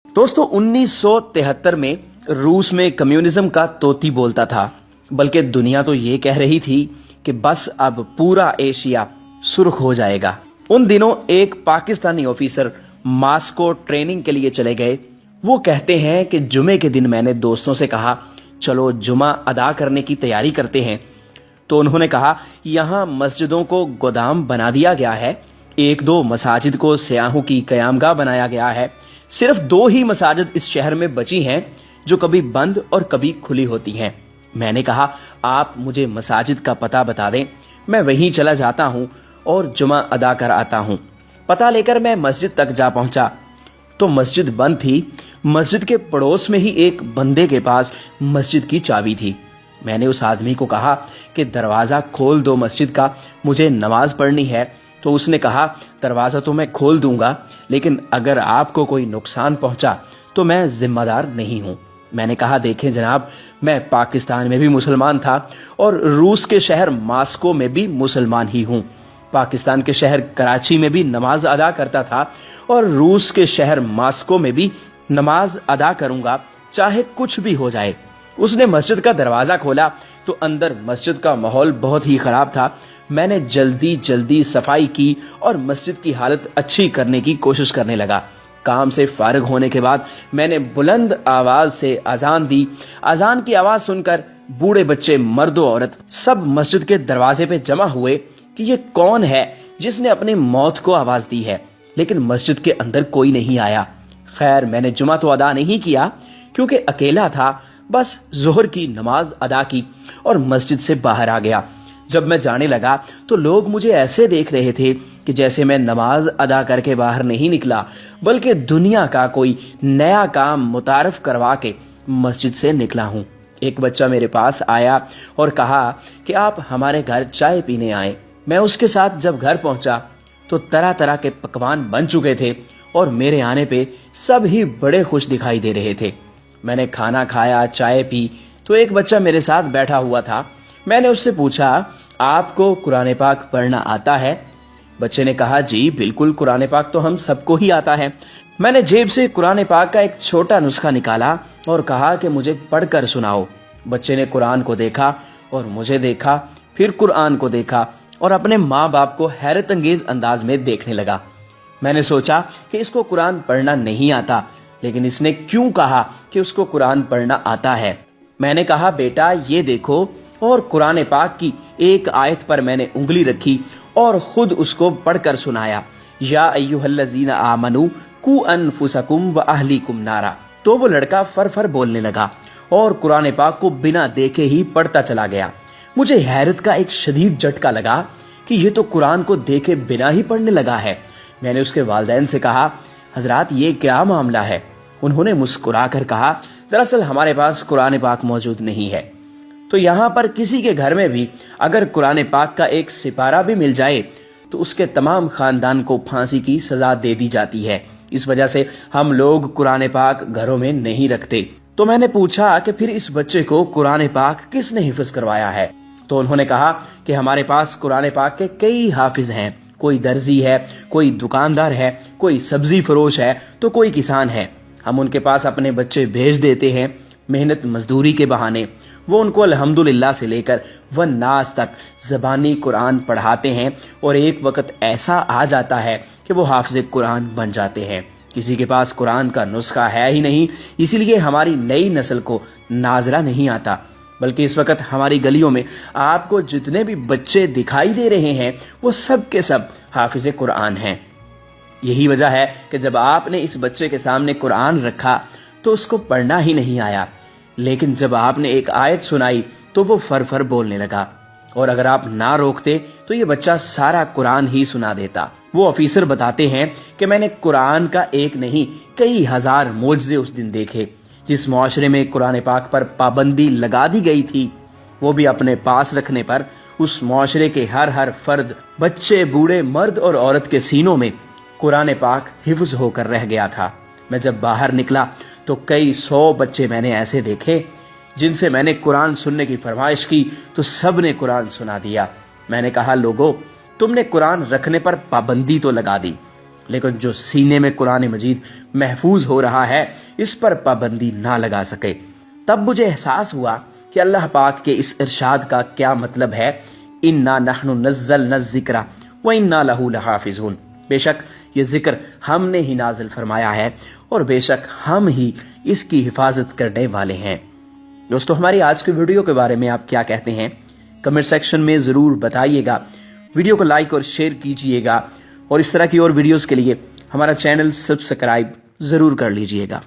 दोस्तों 1973 में रूस में कम्युनिज्म का तोती बोलता था, बल्कि दुनिया तो ये कह रही थी कि बस अब पूरा एशिया सुर्ख हो जाएगा। उन दिनों एक पाकिस्तानी ऑफिसर मास्को ट्रेनिंग के लिए चले गए। वो कहते हैं कि जुमे के दिन मैंने दोस्तों से कहा चलो जुमा अदा करने की तैयारी करते हैं। तो उन्होंने कहा यहाँ मस्जिदों को गोदाम बना दिया गया है, एक दो मसाजिद को सयाहों की कयामगाह बनाया गया है, सिर्फ 2 ही मसाजिद इस शहर में बची हैं जो कभी बंद और कभी खुली होती हैं। मैंने कहा आप मुझे मसाजिद का पता बता दें, मैं वहीं चला जाता हूं और जुमा अदा कर आता हूं। पता लेकर मैं मस्जिद तक जा पहुंचा तो मस्जिद बंद थी। मस्जिद के पड़ोस में ही एक बंदे के पास मस्जिद की चाबी थी। मैंने उस आदमी को कहा कि दरवाज़ा खोल दो मस्जिद का, मुझे नमाज पढ़नी है। तो उसने कहा दरवाज़ा तो मैं खोल दूंगा, लेकिन अगर आपको कोई नुकसान पहुंचा तो मैं जिम्मेदार नहीं हूं। मैंने कहा देखें जनाब, मैं पाकिस्तान में भी मुसलमान था और रूस के शहर मास्को में भी मुसलमान ही हूं। पाकिस्तान के शहर कराची में भी नमाज अदा करता था और रूस के शहर मास्को में भी नमाज अदा करूंगा, चाहे कुछ भी हो जाए। उसने मस्जिद का दरवाज़ा खोला तो अंदर मस्जिद का माहौल बहुत ही ख़राब था। मैंने जल्दी जल्दी सफाई की और मस्जिद की हालत अच्छी करने की कोशिश करने लगा। काम से फारिग होने के बाद मैंने बुलंद आवाज़ से अजान दी। अजान की आवाज़ सुनकर बूढ़े बच्चे, मर्द औरत सब मस्जिद के दरवाजे पे जमा हुए कि ये कौन है जिसने अपनी मौत को आवाज़ दी है, लेकिन मस्जिद के अंदर कोई नहीं आया। खैर मैंने जुमा तो अदा नहीं किया क्योंकि अकेला था, बस जोहर की नमाज अदा की और मस्जिद से बाहर आ गया। जब मैं जाने लगा तो लोग मुझे ऐसे देख रहे थे कि जैसे मैं नमाज अदा करके बाहर नहीं निकला, बल्कि दुनिया का कोई नया काम मुतारफ करवा के मस्जिद से निकला हूँ। एक बच्चा मेरे पास आया और कहा कि आप हमारे घर चाय पीने आए। मैं उसके साथ जब घर पहुंचा तो तरह तरह के पकवान बन चुके थे और मेरे आने पे सब ही बड़े खुश दिखाई दे रहे थे। मैंने खाना खाया, चाय पी तो एक बच्चा मेरे साथ बैठा हुआ था। मैंने उससे पूछा आपको कुरान पाक पढ़ना आता है? बच्चे ने कहा जी बिल्कुल, कुरान पाक तो हम सबको ही आता है। मैंने जेब से कुरान पाक का एक छोटा नुस्खा निकाला और कहा कि मुझे पढ़कर सुनाओ। बच्चे ने कुरान को देखा और मुझे देखा, फिर कुरान को देखा और अपने माँ बाप को हैरत अंगेज अंदाज में देखने लगा। मैंने सोचा कि इसको कुरान पढ़ना नहीं आता, लेकिन इसने क्यों कहा कि उसको कुरान पढ़ना आता है। मैंने कहा बेटा ये देखो, और कुरान पाक की एक आयत पर मैंने उंगली रखी और खुद उसको पढ़कर सुनाया, या अय्युहल्लज़ीना आमनू कू अनफुसकुम व अहलीकुम नारा। तो वो लड़का फर बोलने लगा और कुरान पाक को बिना देखे ही पढ़ता चला गया। मुझे हैरत का एक शदीद झटका लगा कि ये तो कुरान को देखे बिना ही पढ़ने लगा है। मैंने उसके वालिदैन से कहा हजरात ये क्या मामला है? उन्होंने मुस्कुरा कर कहा दरअसल हमारे पास कुरान पाक मौजूद नहीं है, तो यहाँ पर किसी के घर में भी अगर कुरान पाक का एक सिपारा भी मिल जाए तो उसके तमाम खानदान को फांसी की सजा दे दी जाती है। इस वजह से हम लोग कुरान पाक घरों में नहीं रखते। तो मैंने पूछा कि फिर इस बच्चे को कुरान पाक किसने हिफ्ज करवाया है? तो उन्होंने कहा कि हमारे पास कुरान पाक के कई हाफिज हैं, कोई दर्जी है, कोई दुकानदार है, कोई सब्जी फरोश है, तो कोई किसान है। हम उनके पास अपने बच्चे भेज देते हैं मेहनत मजदूरी के बहाने। वो उनको अल्हम्दुलिल्लाह से लेकर व नास तक ज़बानी कुरान पढ़ाते हैं और एक वक्त ऐसा आ जाता है कि वो हाफिज़ कुरान बन जाते हैं। किसी के पास कुरान का नुस्खा है ही नहीं, इसीलिए हमारी नई नस्ल को नाजरा नहीं आता। बल्कि इस वक्त हमारी गलियों में आपको जितने भी बच्चे दिखाई दे रहे हैं वो सब के सब हाफिज़ कुरान हैं। यही वजह है कि जब आपने इस बच्चे के सामने कुरान रखा तो उसको पढ़ना ही नहीं आया, लेकिन जब आपने एक आयत सुनाई तो वो फर बोलने लगा, और अगर आप ना रोकते तो ये बच्चा सारा कुरान ही सुना देता। वो ऑफिसर बताते हैं कि मैंने कुरान का एक नहीं कई हजार मोजज़े उस दिन देखे। जिस मुआशरे में कुरान पाक पर पाबंदी लगा दी गई थी, वो भी अपने पास रखने पर उस मुआशरे के हर फर्द, बच्चे, बूढ़े, मर्द और औरत के सीनों में कुरान पाक हिफ्ज होकर रह गया था। मैं जब बाहर निकला तो कई 100 बच्चे मैंने ऐसे देखे जिनसे मैंने कुरान सुनने की फरमाइश की तो सब ने कुरान सुना दिया। मैंने कहा लोगो, तुमने कुरान रखने पर पाबंदी तो लगा दी, لیکن جو سینے میں قرآن مجید محفوظ ہو رہا ہے اس پر پابندی نہ لگا سکے۔ تب مجھے احساس ہوا کہ اللہ پاک کے اس ارشاد کا کیا مطلب ہے، اِنَّا نَحْنُ نَزَّلْنَا الذِّكْرَ وَإِنَّا لَهُ لَحَافِظُونَ، بے شک یہ ذکر ہم نے ہی نازل فرمایا ہے اور بے شک ہم ہی اس کی حفاظت کرنے والے ہیں۔ دوستو، ہماری آج کی ویڈیو کے بارے میں آپ کیا کہتے ہیں؟ کمنٹ سیکشن میں ضرور بتائیے گا۔ ویڈیو کو لائک اور شیئر کیجئے گا اور اس طرح کی اور ویڈیوز کے لیے ہمارا چینل سبسکرائب ضرور کر لیجئے گا۔